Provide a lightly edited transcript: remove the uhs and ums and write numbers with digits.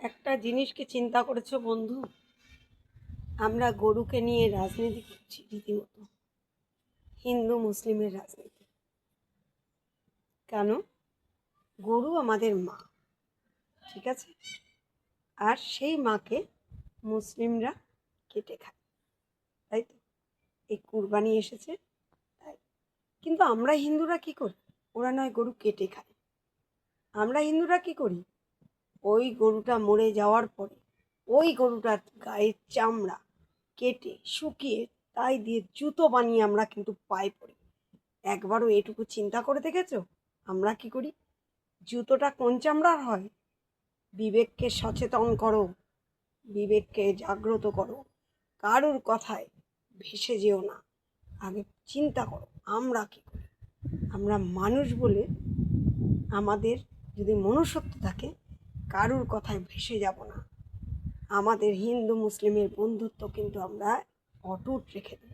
একটা জিনিস কি চিন্তা করেছো বন্ধু? আমরা গরুকে নিয়ে রাজনীতি করছি রীতিমতো, হিন্দু মুসলিমের রাজনীতি। কেন? গরু আমাদের মা, ঠিক আছে? আর সেই মাকে মুসলিমরা কেটে খায়, তাই তো? এই কুরবানি এসেছে তাই। কিন্তু আমরা হিন্দুরা কি করি? ওরা নয় গরু কেটে খায়, আমরা হিন্দুরা কি করি? ওই গরুটা মরে যাওয়ার পরে ওই গরুটার গায়ের চামড়া কেটে শুকিয়ে তাই দিয়ে জুতো বানিয়ে আমরা কিন্তু পায়ে পড়ি। একবারও এটুকু চিন্তা করে দেখেছো আমরা কি করি? জুতোটা কোন চামড়ার হয়? বিবেককে সচেতন করো, বিবেককে জাগ্রত করো, কারুর কথায় ভেসে যেও না, আগে চিন্তা করো আমরা কি করি। আমরা মানুষ বলে আমাদের যদি মনুষ্যত্ব থাকে, কারুর কথায় ভেসে যাব না। আমাদের হিন্দু মুসলিমের বন্ধুত্ব কিন্তু আমরা অটুট রেখে দেব।